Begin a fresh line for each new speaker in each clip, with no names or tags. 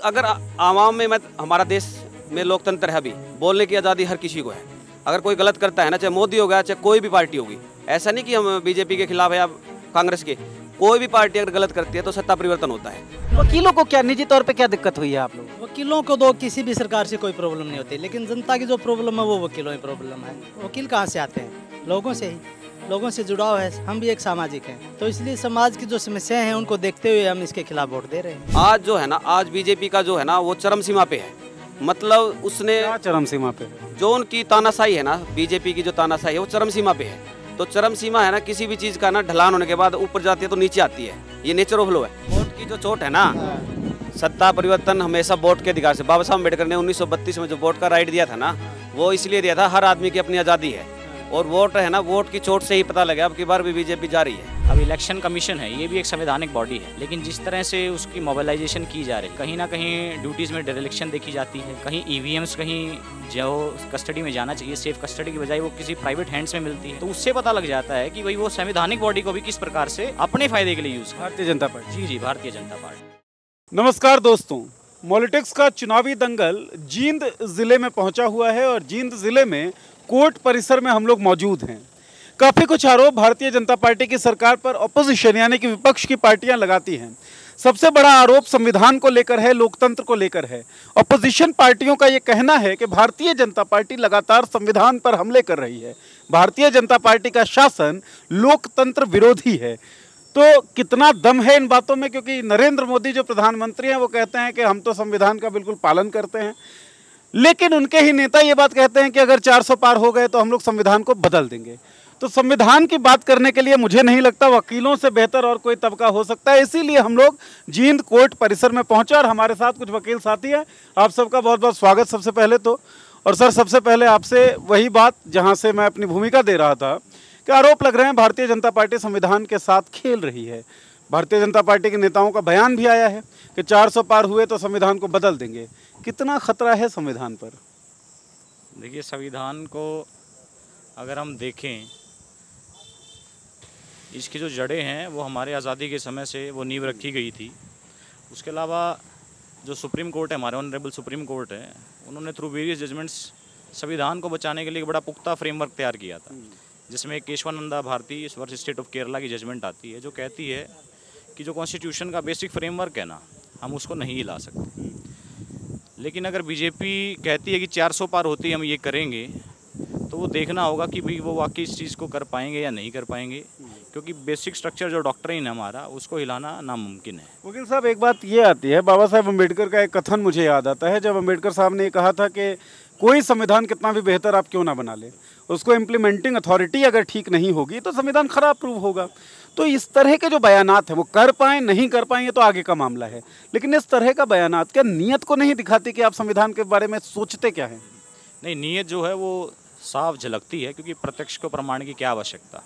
अगर आवाम में हमारा देश में लोकतंत्र है, अभी बोलने की आज़ादी हर किसी को है। अगर कोई गलत करता है ना, चाहे मोदी होगा चाहे कोई भी पार्टी होगी, ऐसा नहीं कि हम बीजेपी के खिलाफ है या कांग्रेस के, कोई भी पार्टी अगर गलत करती है तो सत्ता परिवर्तन होता है।
वकीलों को क्या निजी तौर पे क्या दिक्कत हुई है आप लोग?
वकीलों को तो किसी भी सरकार से कोई प्रॉब्लम नहीं होती, लेकिन जनता की जो प्रॉब्लम है वो वकीलों की प्रॉब्लम है। वकील कहाँ से आते हैं? लोगों से ही, लोगों से जुड़ाव है। हम भी एक सामाजिक हैं, तो इसलिए समाज की जो समस्याएं हैं उनको देखते हुए हम इसके खिलाफ वोट दे रहे हैं।
आज जो है ना, आज बीजेपी का जो है ना वो चरम सीमा पे है। मतलब उसने
चरम सीमा पे
जो उनकी तानाशाही है ना, बीजेपी की जो तानाशाही है वो चरम सीमा पे है। तो चरम सीमा है ना, किसी भी चीज़ का ना ढलान होने के बाद ऊपर जाती है तो नीचे आती है, ये नेचर ऑफ लो है। वोट की जो चोट है ना, सत्ता परिवर्तन हमेशा वोट के अधिकार से। बाबा साहब अम्बेडकर ने 1932 में जो वोट का राइट दिया था ना, वो इसलिए दिया था हर आदमी की अपनी आज़ादी है। और वोट है ना, वोट की चोट से ही पता लगा अब की बार भी बीजेपी जा रही है।
अब इलेक्शन कमीशन है, ये भी एक संवैधानिक बॉडी है, लेकिन जिस तरह से उसकी मोबिलाइजेशन की जा रही है, कहीं ना कहीं ड्यूटीज़ में डिरेक्शन देखी जाती है, कहीं ईवीएम्स कहीं जो कस्टडी में जाना चाहिए सेफ कस्टडी की बजाय वो किसी प्राइवेट हैंड्स में मिलती है, तो उससे पता लग जाता है कि भाई वो संवैधानिक बॉडी को भी किस प्रकार से अपने फायदे के लिए यूज़।
भारतीय जनता पार्टी।
जी, भारतीय जनता पार्टी।
नमस्कार दोस्तों, पॉलिटिक्स का चुनावी दंगल जींद ज़िले में पहुंचा हुआ है और जींद ज़िले में कोर्ट परिसर में हम लोग मौजूद हैं। काफ़ी कुछ आरोप भारतीय जनता पार्टी की सरकार पर ऑपोजिशन यानी कि विपक्ष की पार्टियां लगाती हैं। सबसे बड़ा आरोप संविधान को लेकर है, लोकतंत्र को लेकर है। ऑपोजिशन पार्टियों का ये कहना है कि भारतीय जनता पार्टी लगातार संविधान पर हमले कर रही है, भारतीय जनता पार्टी का शासन लोकतंत्र विरोधी है। तो कितना दम है इन बातों में, क्योंकि नरेंद्र मोदी जो प्रधानमंत्री हैं वो कहते हैं कि हम तो संविधान का बिल्कुल पालन करते हैं, लेकिन उनके ही नेता ये बात कहते हैं कि अगर 400 पार हो गए तो हम लोग संविधान को बदल देंगे। तो संविधान की बात करने के लिए मुझे नहीं लगता वकीलों से बेहतर और कोई तबका हो सकता है, इसीलिए हम लोग जींद कोर्ट परिसर में पहुंचे और हमारे साथ कुछ वकील साथी हैं। आप सबका बहुत बहुत स्वागत सबसे पहले तो। और सर, सबसे पहले आपसे वही बात जहां से मैं अपनी भूमिका दे रहा था कि आरोप लग रहे हैं भारतीय जनता पार्टी संविधान के साथ खेल रही है। भारतीय जनता पार्टी के नेताओं का बयान भी आया है कि 400 पार हुए तो संविधान को बदल देंगे। कितना खतरा है संविधान पर?
देखिए, संविधान को अगर हम देखें, इसकी जो जड़ें हैं वो हमारे आज़ादी के समय से वो नींव रखी गई थी। उसके अलावा जो सुप्रीम कोर्ट है, हमारे ऑनरेबल सुप्रीम कोर्ट है, उन्होंने थ्रू वेरियस जजमेंट्स संविधान को बचाने के लिए एक बड़ा पुख्ता फ्रेमवर्क तैयार किया था, जिसमें Kesavananda Bharati versus state of Kerala की जजमेंट आती है, जो कहती है कि जो कॉन्स्टिट्यूशन का बेसिक फ्रेमवर्क है ना, हम उसको नहीं हिला सकते। लेकिन अगर बीजेपी कहती है कि 400 पार होती हम ये करेंगे, तो वो देखना होगा कि भाई वो वाकई इस चीज़ को कर पाएंगे या नहीं कर पाएंगे, क्योंकि बेसिक स्ट्रक्चर जो डॉक्ट्रिन है हमारा, उसको हिलाना नामुमकिन है।
वकील साहब, एक बात ये आती है, बाबा साहब अम्बेडकर का एक कथन मुझे याद आता है, जब अम्बेडकर साहब ने कहा था कि कोई संविधान कितना भी बेहतर आप क्यों ना बना ले, उसको इम्प्लीमेंटिंग अथॉरिटी अगर ठीक नहीं होगी तो संविधान खराब प्रूव होगा। तो इस तरह के जो बयानात हैं, वो कर पाएँ नहीं कर पाएँ ये तो आगे का मामला है, लेकिन इस तरह का बयानात क्या नीयत को नहीं दिखाती कि आप संविधान के बारे में सोचते क्या हैं?
नहीं, नीयत जो है वो साफ झलकती है, क्योंकि प्रत्यक्ष को प्रमाण की क्या आवश्यकता।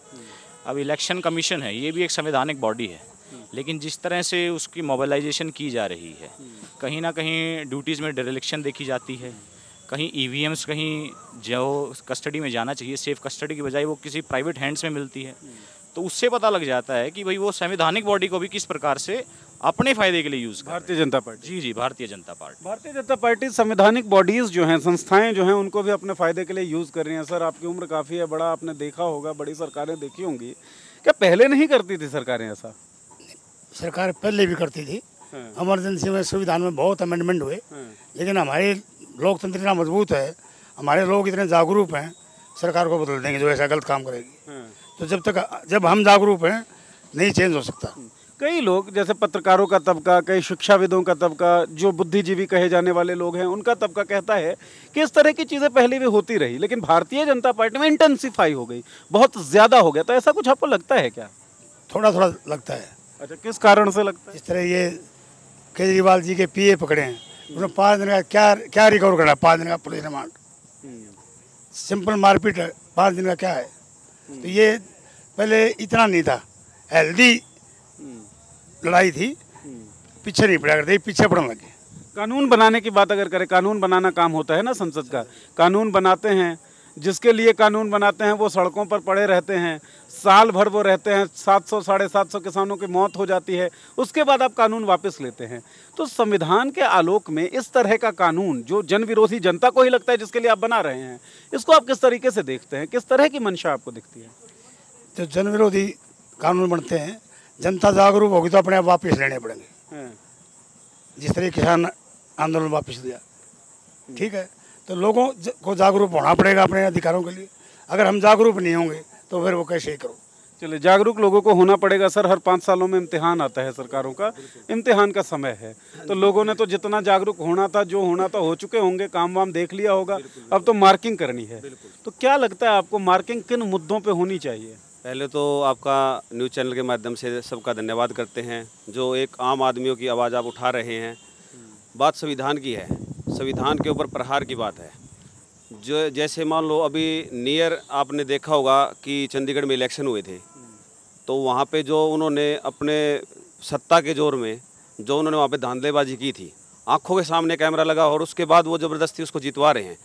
अब इलेक्शन कमीशन है, ये भी एक संवैधानिक बॉडी है, लेकिन जिस तरह से उसकी मोबिलाइजेशन की जा रही है, कहीं ना कहीं ड्यूटीज़ में डिरेक्शन देखी जाती है, कहीं ईवीएम्स कहीं जो कस्टडी में जाना चाहिए सेफ कस्टडी की बजाय वो किसी प्राइवेट हैंड्स में मिलती है, तो उससे पता लग जाता है कि भाई वो संवैधानिक बॉडी को भी किस प्रकार से अपने फायदे के लिए यूज़।
भारतीय जनता पार्टी।
जी, भारतीय जनता पार्टी।
भारतीय जनता पार्टी संवैधानिक बॉडीज़ जो हैं, संस्थाएं जो हैं, उनको भी अपने फ़ायदे के लिए यूज़ कर रही हैं। सर, आपकी उम्र काफ़ी है, बड़ा आपने देखा होगा, बड़ी सरकारें देखी होंगी, क्या पहले नहीं करती थी सरकारें ऐसा?
सरकार पहले भी करती थी। इमरजेंसी में संविधान में बहुत अमेंडमेंट हुए, लेकिन हमारे लोकतंत्र इतना मजबूत है, हमारे लोग इतने जागरूक हैं, सरकार को बदल देंगे जो ऐसा गलत काम करेगी। तो जब हम जागरूक हैं, नहीं चेंज हो सकता।
कई लोग, जैसे पत्रकारों का तबका, कई शिक्षाविदों का तबका, जो बुद्धिजीवी कहे जाने वाले लोग हैं, उनका तबका कहता है कि इस तरह की चीज़ें पहले भी होती रही, लेकिन भारतीय जनता पार्टी में इंटेंसिफाई हो गई, बहुत ज़्यादा हो गया। तो ऐसा कुछ आपको लगता है क्या?
थोड़ा थोड़ा लगता है।
अच्छा, किस कारण से लगता है?
इस तरह ये केजरीवाल जी के पीए पकड़े हैं, उन्होंने 5 दिन का क्या रिकवर करना है? 5 दिन का पुलिस रिमांड, सिंपल मारपीट है, 5 दिन का क्या है? तो ये पहले इतना नहीं था, हेल्दी लड़ाई थी, पीछे नहीं पड़ा करते, पीछे पड़ने लगे।
कानून बनाने की बात अगर करें, कानून बनाना काम होता है ना संसद का, कानून बनाते हैं, जिसके लिए कानून बनाते हैं वो सड़कों पर पड़े रहते हैं, साल भर वो रहते हैं, 700 750 किसानों की मौत हो जाती है, उसके बाद आप कानून वापस लेते हैं। तो संविधान के आलोक में इस तरह का कानून जो जन विरोधी जनता को ही लगता है जिसके लिए आप बना रहे हैं, इसको आप किस तरीके से देखते हैं, किस तरह की मंशा आपको दिखती है?
जो जन विरोधी कानून बनते हैं, जनता जागरूक होगी तो अपने आप वापस लेने पड़ेंगे। जिस तरह किसान आंदोलन वापस दिया, ठीक है, तो लोगों को जागरूक होना पड़ेगा अपने अधिकारों के लिए। अगर हम जागरूक नहीं होंगे तो फिर वो कैसे करो।
चलिए, जागरूक लोगों को होना पड़ेगा सर। हर 5 सालों में इम्तिहान आता है, सरकारों का इम्तिहान का समय है, तो लोगों ने तो जितना जागरूक होना था, जो होना था हो चुके होंगे, काम वाम देख लिया होगा, अब तो मार्किंग करनी है। तो क्या लगता है आपको, मार्किंग किन मुद्दों पे होनी चाहिए?
पहले तो आपका न्यूज़ चैनल के माध्यम से सबका धन्यवाद करते हैं, जो एक आम आदमियों की आवाज़ आप उठा रहे हैं। बात संविधान की है, संविधान के ऊपर प्रहार की बात है। जो जैसे मान लो अभी नियर आपने देखा होगा कि चंडीगढ़ में इलेक्शन हुए थे, तो वहाँ पे जो उन्होंने अपने सत्ता के जोर में जो उन्होंने वहाँ पे धांधलेबाजी की थी, आंखों के सामने कैमरा लगा और उसके बाद वो ज़बरदस्ती उसको जितवा रहे हैं।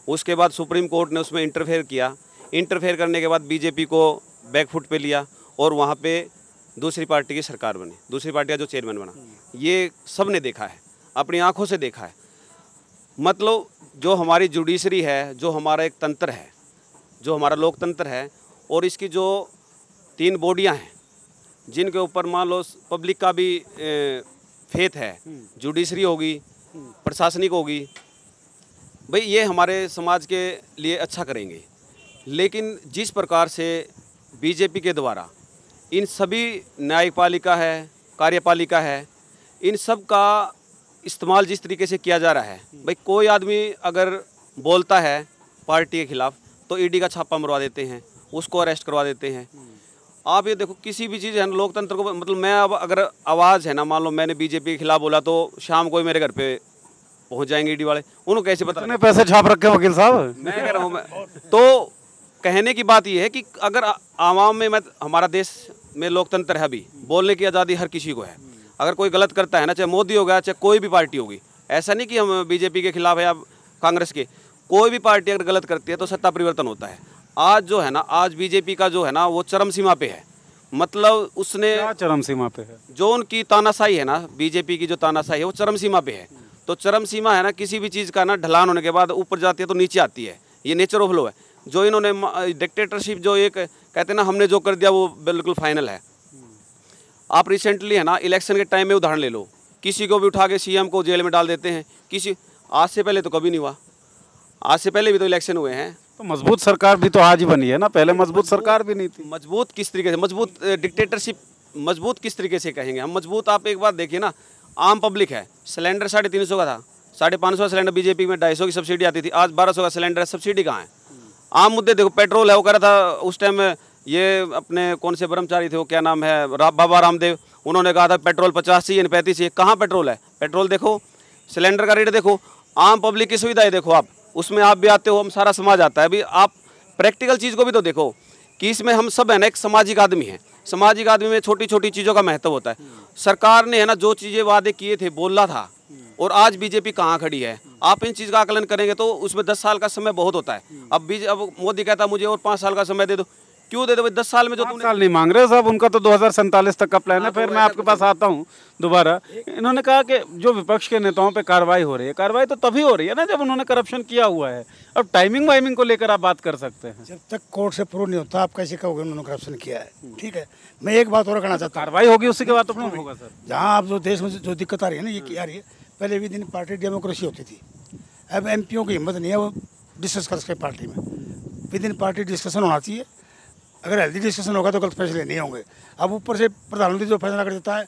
उसके बाद सुप्रीम कोर्ट ने उसमें इंटरफेयर किया। इंटरफेयर करने के बाद बीजेपी को बैकफुट पे लिया और वहाँ पे दूसरी पार्टी की सरकार बनी, दूसरी पार्टी का जो चेयरमैन बना। ये सब ने देखा है, अपनी आंखों से देखा है। मतलब जो हमारी जुडिशरी है, जो हमारा एक तंत्र है, जो हमारा लोकतंत्र है, और इसकी जो 3 बॉडियां हैं जिनके ऊपर मान लो पब्लिक का भी फेथ है, जुडिशरी होगी, प्रशासनिक होगी, भाई ये हमारे समाज के लिए अच्छा करेंगे। लेकिन जिस प्रकार से बीजेपी के द्वारा इन सभी न्यायपालिका है, कार्यपालिका है, इन सब का इस्तेमाल जिस तरीके से किया जा रहा है, भाई कोई आदमी अगर बोलता है पार्टी के खिलाफ तो ईडी का छापा मरवा देते हैं, उसको अरेस्ट करवा देते हैं। आप ये देखो, किसी भी चीज़ है ना लोकतंत्र को, मतलब मैं अब अगर आवाज़ है ना, मान लो मैंने बीजेपी के खिलाफ बोला तो शाम को ही मेरे घर पे पहुंच जाएंगे ईडी वाले। उनको कैसे पता?
इतने पैसे छाप रखे वकील साहब।
मैं कह रहा हूँ, मैं तो कहने की बात ये है कि अगर आवाम में, मैं हमारा देश में लोकतंत्र है, अभी बोलने की आज़ादी हर किसी को है। अगर कोई गलत करता है ना, चाहे मोदी हो गया, चाहे कोई भी पार्टी होगी, ऐसा नहीं कि हम बीजेपी के खिलाफ है या कांग्रेस के, कोई भी पार्टी अगर गलत करती है तो सत्ता परिवर्तन होता है। आज जो है ना, आज बीजेपी का जो है ना वो चरम सीमा पे है। मतलब उसने
क्या चरम सीमा पे है?
जो उनकी तानाशाही है ना, बीजेपी की जो तानाशाही है वो चरम सीमा पे है। तो चरम सीमा है ना, किसी भी चीज़ का ना ढलान होने के बाद ऊपर जाती है तो नीचे आती है। ये नेचर ऑफ लॉ है। जो इन्होंने डिक्टेटरशिप, जो एक कहते हैं ना हमने जो कर दिया वो बिल्कुल फाइनल है। आप रिसेंटली है ना इलेक्शन के टाइम में उदाहरण ले लो, किसी को भी उठा के सीएम को जेल में डाल देते हैं। किसी आज से पहले तो कभी नहीं हुआ, आज से पहले भी तो इलेक्शन हुए हैं।
तो मजबूत सरकार भी तो आज ही बनी है ना, पहले मजबूत सरकार भी नहीं थी।
मजबूत किस तरीके से, मजबूत डिक्टेटरशिप मजबूत किस तरीके से कहेंगे हम मजबूत? आप एक बात देखिए ना, आम पब्लिक है, सिलेंडर 350 का था, 550 सिलेंडर बीजेपी में 250 की सब्सिडी आती थी, आज 1200 का सिलेंडर है, सब्सिडी कहाँ है? आम मुद्दे देखो, पेट्रोल है, वो कह रहा था उस टाइम में, ये अपने कौन से ब्रह्मचारी थे, वो क्या नाम है, बाबा रामदेव, उन्होंने कहा था पेट्रोल 50 चाहिए, 35 चाहिए। कहाँ पेट्रोल है? पेट्रोल देखो, सिलेंडर का रेट देखो, आम पब्लिक की सुविधाएं देखो, आप उसमें आप भी आते हो, हम सारा समाज आता है। अभी आप प्रैक्टिकल चीज़ को भी तो देखो कि इसमें हम सब है ना एक सामाजिक आदमी है। सामाजिक आदमी में छोटी छोटी चीज़ों का महत्व होता है। सरकार ने है ना जो चीज़ें वादे किए थे, बोला था, और आज बीजेपी कहाँ खड़ी है। आप इन चीज़ का आकलन करेंगे तो उसमें 10 साल का समय बहुत होता है। अब मोदी कहता है मुझे और 5 साल का समय दे दो, क्यों दे दो भाई? 10 साल में जो
5 साल नहीं मांग रहे साहब, उनका तो 2047 तक का प्लान है। फिर मैं आपके पास आता हूँ दोबारा। इन्होंने कहा कि जो विपक्ष के नेताओं पे कार्रवाई हो रही है, कार्रवाई तो तभी हो रही है ना जब उन्होंने करप्शन किया हुआ है। अब टाइमिंग वाइमिंग को लेकर आप बात कर सकते हैं।
जब तक कोर्ट से प्रूव नहीं होता आप कैसे कहोगे उन्होंने करप्शन किया है? ठीक है, मैं एक बात और कहना चाहता हूँ,
कार्रवाई होगी उसके बाद तो प्रूव होगा सर।
जहाँ आप जो देश में जो दिक्कत आ रही है ना, ये आ रही है, पहले भी दिन पार्टी डेमोक्रेसी होती थी। अब एमपीओ की हिम्मत नहीं है वो डिस्कस कर सके पार्टी में। विद इन पार्टी डिस्कशन होना चाहिए। अगर हेल्दी डिस्कशन होगा तो गलत फैसले नहीं होंगे। अब ऊपर से प्रधानमंत्री जो फैसला कर देता है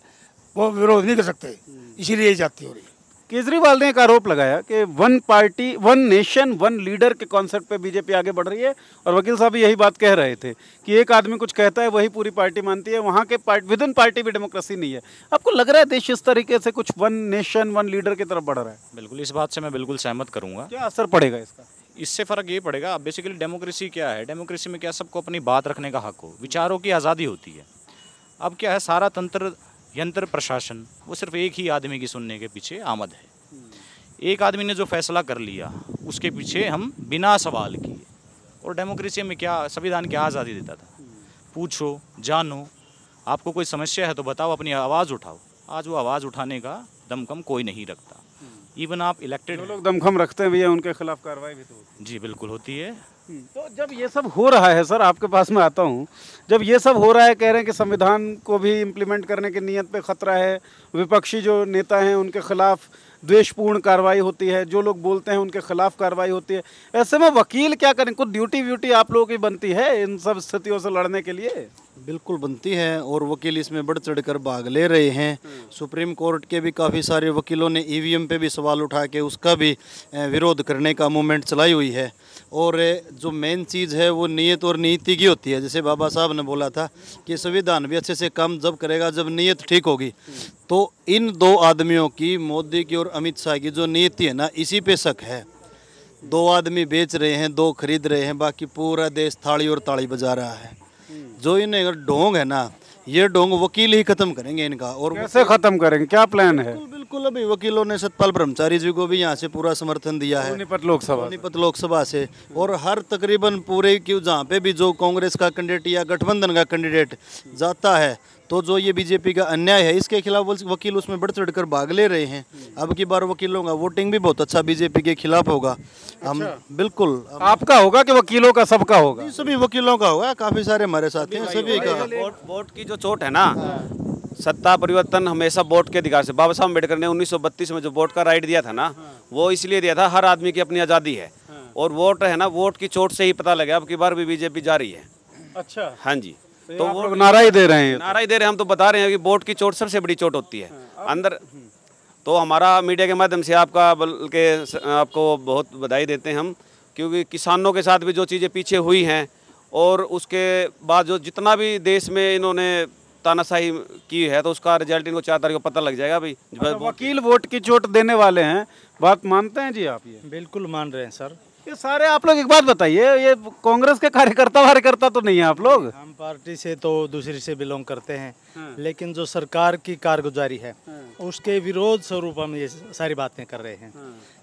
वो विरोध नहीं कर सकते, इसीलिए ये जाती हो रही है।
केजरीवाल ने एक आरोप लगाया कि 1 पार्टी 1 नेशन 1 लीडर के कॉन्सेप्ट पे बीजेपी आगे बढ़ रही है, और वकील साहब यही बात कह रहे थे कि एक आदमी कुछ कहता है वही पूरी पार्टी मानती है। वहाँ के विद इन पार्टी भी डेमोक्रेसी नहीं है। आपको लग रहा है देश इस तरीके से कुछ 1 नेशन 1 लीडर की तरफ बढ़ रहा है?
बिल्कुल, इस बात से मैं बिल्कुल सहमत करूँगा।
क्या असर पड़ेगा इसका?
इससे फ़र्क ये पड़ेगा, बेसिकली डेमोक्रेसी क्या है? डेमोक्रेसी में क्या सबको अपनी बात रखने का हक हो, विचारों की आज़ादी होती है। अब क्या है, सारा तंत्र यंत्र प्रशासन वो सिर्फ एक ही आदमी की सुनने के पीछे आमद है। एक आदमी ने जो फैसला कर लिया उसके पीछे हम बिना सवाल किए और डेमोक्रेसी में क्या संविधान क्या आज़ादी देता था, पूछो जानो, आपको कोई समस्या है तो बताओ, अपनी आवाज़ उठाओ। आज वो आवाज़ उठाने का दमखम कोई नहीं रखता। इवन आप इलेक्टेड
जो लोग दमखम रखते हैं भैया उनके खिलाफ कार्रवाई भी तो होती
जी बिल्कुल होती है।
है। तो जब ये सब हो रहा है सर, आपके पास में आता हूँ, जब ये सब हो रहा है, कह रहे हैं कि संविधान को भी इम्प्लीमेंट करने की नीयत पे खतरा है, विपक्षी जो नेता हैं उनके खिलाफ द्वेषपूर्ण कार्रवाई होती है, जो लोग बोलते हैं उनके खिलाफ कार्रवाई होती है, ऐसे में वकील क्या करें? कुछ ड्यूटी व्यूटी आप लोगों की बनती है इन सब स्थितियों से लड़ने के लिए?
बिल्कुल बनती है और वकील इसमें बढ़ चढ़कर भाग ले रहे हैं। सुप्रीम कोर्ट के भी काफ़ी सारे वकीलों ने ईवीएम पे भी सवाल उठा के उसका भी विरोध करने का मूवमेंट चलाई हुई है। और जो मेन चीज़ है वो नीयत और नीति की होती है। जैसे बाबा साहब ने बोला था कि संविधान भी अच्छे से काम जब करेगा जब नीयत ठीक होगी। तो इन दो आदमियों की, मोदी की और अमित शाह की जो नीति है ना, इसी पे शक है। दो आदमी बेच रहे हैं, दो खरीद रहे हैं, बाकी पूरा देश थाली और ताली बजा रहा है। जो इन्हें अगर ढोंग है ना, ये ढोंग वकील ही खत्म करेंगे इनका। और
कैसे खत्म करेंगे, क्या प्लान है?
बिल्कुल बिल्कुल, अभी वकीलों ने सतपाल ब्रह्मचारी जी को भी यहाँ से पूरा समर्थन दिया है,
सोनीपत लोकसभा
सोनीपत लोकसभा से। और हर तकरीबन पूरे की जहाँ पे भी जो कांग्रेस का कैंडिडेट या गठबंधन का कैंडिडेट जाता है, तो जो ये बीजेपी का अन्याय है इसके खिलाफ वकील उसमें बढ़ चढ़कर भाग ले रहे हैं। अब की बार वकीलों का वोटिंग भी बहुत अच्छा बीजेपी के खिलाफ होगा। हम बिल्कुल,
आपका होगा कि वकीलों का, सबका होगा?
सभी वकीलों का होगा, काफी सारे हमारे साथी हैं, सभी का।
वोट की जो चोट है ना, सत्ता परिवर्तन हमेशा वोट के अधिकार से। बाबा साहब अम्बेडकर ने 1932 में जो वोट का राइट दिया था ना, वो इसलिए दिया था, हर आदमी की अपनी आज़ादी है। और वोट है ना, वोट की चोट से ही पता लगा। अब की बार भी बीजेपी जा रही है।
अच्छा,
हाँ जी,
तो वो नारा ही दे रहे हैं?
नारा ही दे रहे हैं, हम तो बता रहे हैं कि वोट की चोट सबसे बड़ी चोट होती है अंदर। तो हमारा मीडिया के माध्यम से आपको बहुत बधाई देते हैं हम, क्योंकि किसानों के साथ भी जो चीज़ें पीछे हुई हैं, और उसके बाद जो जितना भी देश में इन्होंने तानाशाही की है, तो उसका रिजल्ट इनको 4 तारीख को पता लग जाएगा भाई।
वकील वोट की चोट देने वाले हैं, बात मानते हैं जी आप? ये
बिल्कुल मान रहे हैं सर।
ये सारे आप लोग एक बात बताइए, ये कांग्रेस के कार्यकर्ता तो नहीं है आप लोग?
हम पार्टी से तो दूसरी से बिलोंग करते हैं, लेकिन जो सरकार की कारगुजारी है उसके विरोध स्वरूप हम ये सारी बातें कर रहे हैं।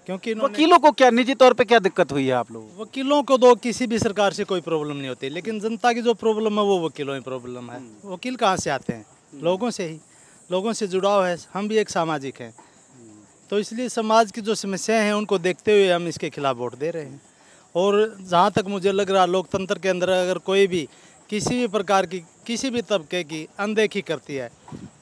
क्योंकि
वकीलों को क्या निजी तौर पे क्या दिक्कत हुई है आप लोग?
वकीलों को तो किसी भी सरकार से कोई प्रॉब्लम नहीं होती, लेकिन जनता की जो प्रॉब्लम है वो वकीलों की प्रॉब्लम है। वकील कहाँ से आते हैं? लोगों से ही, लोगों से जुड़ाव है। हम भी एक सामाजिक हैं, तो इसलिए समाज की जो समस्याएं हैं उनको देखते हुए हम इसके खिलाफ वोट दे रहे हैं। और जहाँ तक मुझे लग रहा, लोकतंत्र के अंदर अगर कोई भी किसी भी प्रकार की, किसी भी तबके की अनदेखी करती है,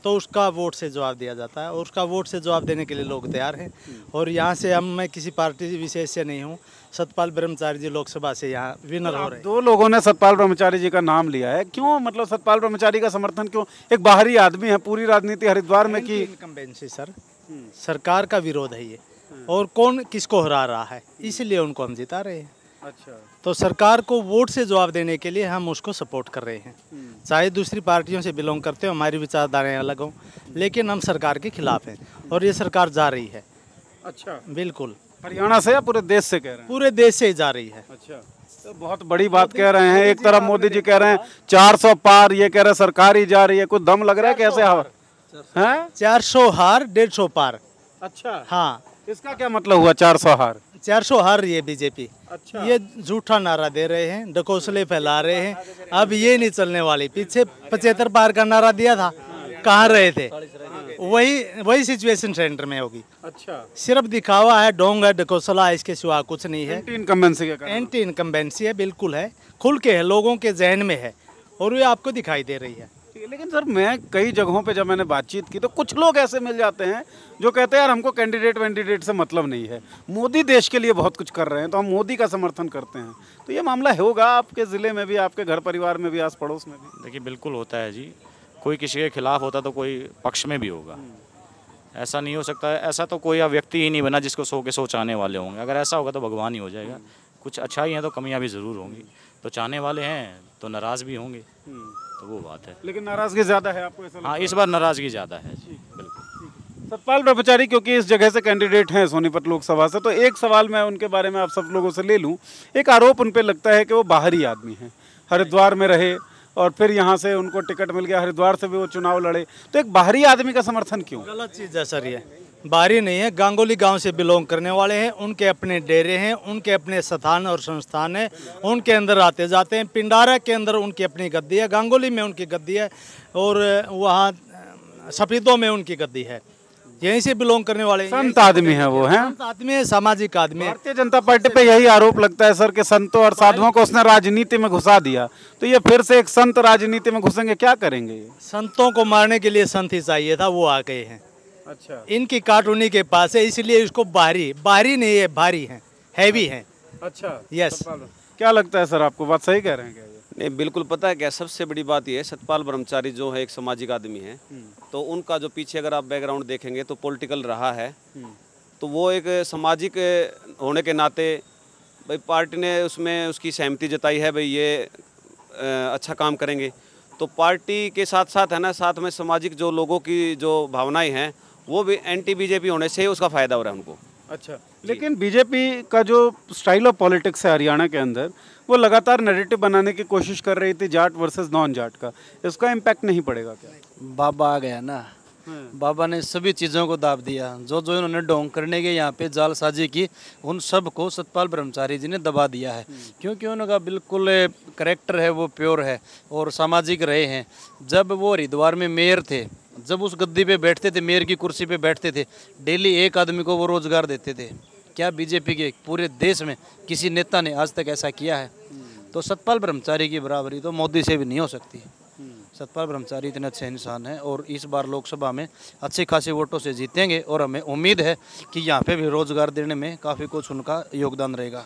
तो उसका वोट से जवाब दिया जाता है, और उसका वोट से जवाब देने के लिए लोग तैयार हैं। और यहाँ से मैं किसी पार्टी विशेष से नहीं हूँ, सतपाल ब्रह्मचारी जी लोकसभा से यहाँ विनर हो रहे हैं।
2 लोगों ने सतपाल ब्रह्मचारी जी का नाम लिया है, क्यों? मतलब सतपाल ब्रह्मचारी का समर्थन क्यों? एक बाहरी आदमी है, पूरी राजनीति हरिद्वार में की
इनकम्बेंसी सर, सरकार का विरोध है ये, और कौन किसको हरा रहा है, इसलिए उनको हम जिता रहे हैं।
अच्छा,
तो सरकार को वोट से जवाब देने के लिए हम उसको सपोर्ट कर रहे हैं। चाहे दूसरी पार्टियों से बिलोंग करते हो, हमारी विचारधाराएं अलग हों, लेकिन हम सरकार के खिलाफ हैं, और ये सरकार जा रही है।
अच्छा,
बिल्कुल।
हरियाणा से या पूरे देश से कह रहे हैं?
पूरे देश से ही जा रही है।
अच्छा, तो बहुत बड़ी बात कह रहे हैं। एक तरफ मोदी जी कह रहे हैं 400 पार, ये कह रहे हैं सरकार ही जा रही है। कुछ दम लग रहा है कैसे? हैं
400 हार 150 पार।
अच्छा,
हाँ,
इसका क्या मतलब हुआ 400 हार?
400 हार रही है बीजेपी।
अच्छा,
ये झूठा नारा दे रहे हैं, ढकोसले फैला रहे हैं। अब ये नहीं चलने वाली। पीछे 75 पार का नारा दिया था, कहाँ रहे थे? वही सिचुएशन सेंटर में होगी।
अच्छा,
सिर्फ दिखावा है, ढोंग है, ढकोसला है, इसके सिवा कुछ नहीं है।
एंटी
इनकम्बेंसी है, बिल्कुल है, खुल के है, लोगों के जहन में है, और ये आपको दिखाई दे रही है।
लेकिन सर, मैं कई जगहों पे जब मैंने बातचीत की तो कुछ लोग ऐसे मिल जाते हैं जो कहते हैं यार हमको कैंडिडेट से मतलब नहीं है, मोदी देश के लिए बहुत कुछ कर रहे हैं तो हम मोदी का समर्थन करते हैं। तो ये मामला होगा आपके ज़िले में भी, आपके घर परिवार में भी, आस पड़ोस में भी?
देखिए बिल्कुल होता है जी। कोई किसी के खिलाफ होता तो कोई पक्ष में भी होगा। ऐसा नहीं हो सकता है। ऐसा तो कोई व्यक्ति ही नहीं बना जिसको 100 के 100 चाहने वाले होंगे। अगर ऐसा होगा तो भगवान ही हो जाएगा। कुछ अच्छाई है तो कमियां भी ज़रूर होंगी। तो चाहने वाले हैं तो नाराज़ भी होंगे, तो वो बात है।
लेकिन नाराज़गी ज़्यादा है आपको ऐसा?
हाँ, इस बार नाराज़गी ज़्यादा है जी, बिल्कुल।
सतपाल ब्रह्मचारी क्योंकि इस जगह से कैंडिडेट हैं सोनीपत लोकसभा से, तो एक सवाल मैं उनके बारे में आप सब लोगों से ले लूं। एक आरोप उन पे लगता है कि वो बाहरी आदमी हैं, हरिद्वार में रहे, और फिर यहाँ से उनको टिकट मिल गया, हरिद्वार से भी वो चुनाव लड़े, तो एक बाहरी आदमी का समर्थन क्यों?
गलत चीज़ है सर, ये बाहरी नहीं है, गांगुली गांव से बिलोंग करने वाले हैं, उनके अपने डेरे हैं, उनके अपने स्थान और संस्थान है, उनके अंदर आते जाते हैं। पिंडारा के अंदर उनकी अपनी गद्दी है, गांगुली में उनकी गद्दी है, और वहाँ सफीदों में उनकी गद्दी है। यहीं से बिलोंग करने वाले
संत आदमी है वो, हैं
संत आदमी है, सामाजिक आदमी है।
भारतीय जनता पार्टी पे यही आरोप लगता है सर कि संतों और साधुओं को उसने राजनीति में घुसा दिया, तो ये फिर से एक संत राजनीति में घुसेंगे, क्या करेंगे ये?
संतों को मारने के लिए संत ही चाहिए था, वो आ गए हैं।
अच्छा,
इनकी काट उन्हीं के पास है, इसलिए इसको बाहरी नहीं है, भारी है, हैवी है।
अच्छा,
यस।
क्या लगता है सर आपको, बात सही कह रहे हैं क्या ये?
नहीं, बिल्कुल पता है क्या, सबसे बड़ी बात यह है, सतपाल ब्रह्मचारी जो है एक सामाजिक आदमी है, तो उनका जो पीछे अगर आप बैकग्राउंड देखेंगे तो पॉलिटिकल रहा है, तो वो एक सामाजिक होने के नाते भाई पार्टी ने उसमें उसकी सहमति जताई है, भाई ये अच्छा काम करेंगे, तो पार्टी के साथ साथ है ना, साथ में सामाजिक जो लोगों की जो भावनाएं हैं वो भी एंटी बीजेपी होने से ही उसका फ़ायदा हो रहा है उनको।
अच्छा, लेकिन बीजेपी का जो स्टाइल ऑफ पॉलिटिक्स है हरियाणा के अंदर, वो लगातार नैरेटिव बनाने की कोशिश कर रही थी जाट वर्सेस नॉन जाट का, इसका इम्पैक्ट नहीं पड़ेगा क्या?
बाबा आ गया ना, बाबा ने सभी चीज़ों को दाब दिया, जो जो इन्होंने ढोंग करने के यहाँ पे जालसाजी की, उन सब को सतपाल ब्रह्मचारी जी ने दबा दिया है, क्योंकि उनका बिल्कुल करेक्टर है वो प्योर है और सामाजिक रहे हैं। जब वो हरिद्वार में मेयर थे, जब उस गद्दी पे बैठते थे, मेयर की कुर्सी पे बैठते थे, डेली एक आदमी को वो रोजगार देते थे। क्या बीजेपी के पूरे देश में किसी नेता ने आज तक ऐसा किया है? तो सतपाल ब्रह्मचारी की बराबरी तो मोदी से भी नहीं हो सकती। सतपाल ब्रह्मचारी इतने अच्छे इंसान हैं और इस बार लोकसभा में अच्छे खासे वोटों से जीतेंगे और हमें उम्मीद है कि यहाँ पे भी रोजगार देने में काफ़ी कुछ उनका योगदान रहेगा।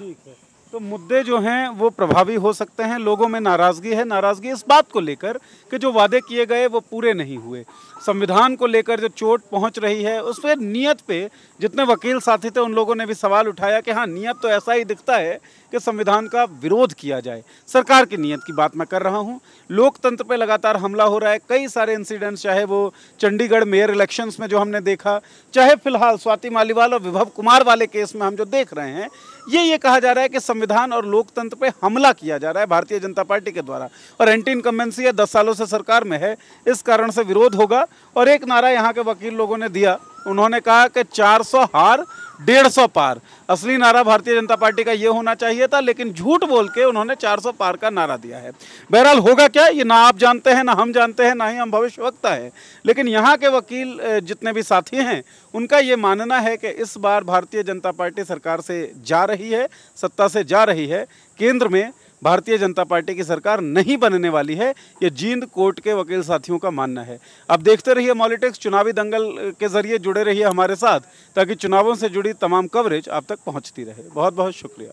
तो मुद्दे जो हैं वो प्रभावी हो सकते हैं, लोगों में नाराज़गी है, नाराज़गी इस बात को लेकर कि जो वादे किए गए वो पूरे नहीं हुए, संविधान को लेकर जो चोट पहुंच रही है उस पर नियत पे जितने वकील साथी थे उन लोगों ने भी सवाल उठाया कि हाँ, नियत तो ऐसा ही दिखता है कि संविधान का विरोध किया जाए। सरकार की नियत की बात मैं कर रहा हूँ, लोकतंत्र पे लगातार हमला हो रहा है, कई सारे इंसिडेंट्स, चाहे वो चंडीगढ़ मेयर इलेक्शंस में जो हमने देखा, चाहे फिलहाल स्वाति मालीवाल और विभव कुमार वाले केस में हम जो देख रहे हैं, ये कहा जा रहा है कि संविधान और लोकतंत्र पे हमला किया जा रहा है भारतीय जनता पार्टी के द्वारा, और एंटी इनकम्बेंसी है, 10 सालों से सरकार में है, इस कारण से विरोध होगा। और एक नारा यहाँ के वकील लोगों ने दिया, उन्होंने कहा कि 400 हार 150 पार। असली नारा भारतीय जनता पार्टी का ये होना चाहिए था, लेकिन झूठ बोल के उन्होंने 400 पार का नारा दिया है। बहरहाल होगा क्या ये ना आप जानते हैं, ना हम जानते हैं, ना ही हम भविष्यवक्ता है, लेकिन यहाँ के वकील जितने भी साथी हैं उनका ये मानना है कि इस बार भारतीय जनता पार्टी सरकार से जा रही है, सत्ता से जा रही है, केंद्र में भारतीय जनता पार्टी की सरकार नहीं बनने वाली है, ये जींद कोर्ट के वकील साथियों का मानना है। अब देखते रहिए मॉलिटिक्स, चुनावी दंगल के जरिए जुड़े रहिए हमारे साथ ताकि चुनावों से जुड़ी तमाम कवरेज आप तक पहुंचती रहे। बहुत बहुत शुक्रिया।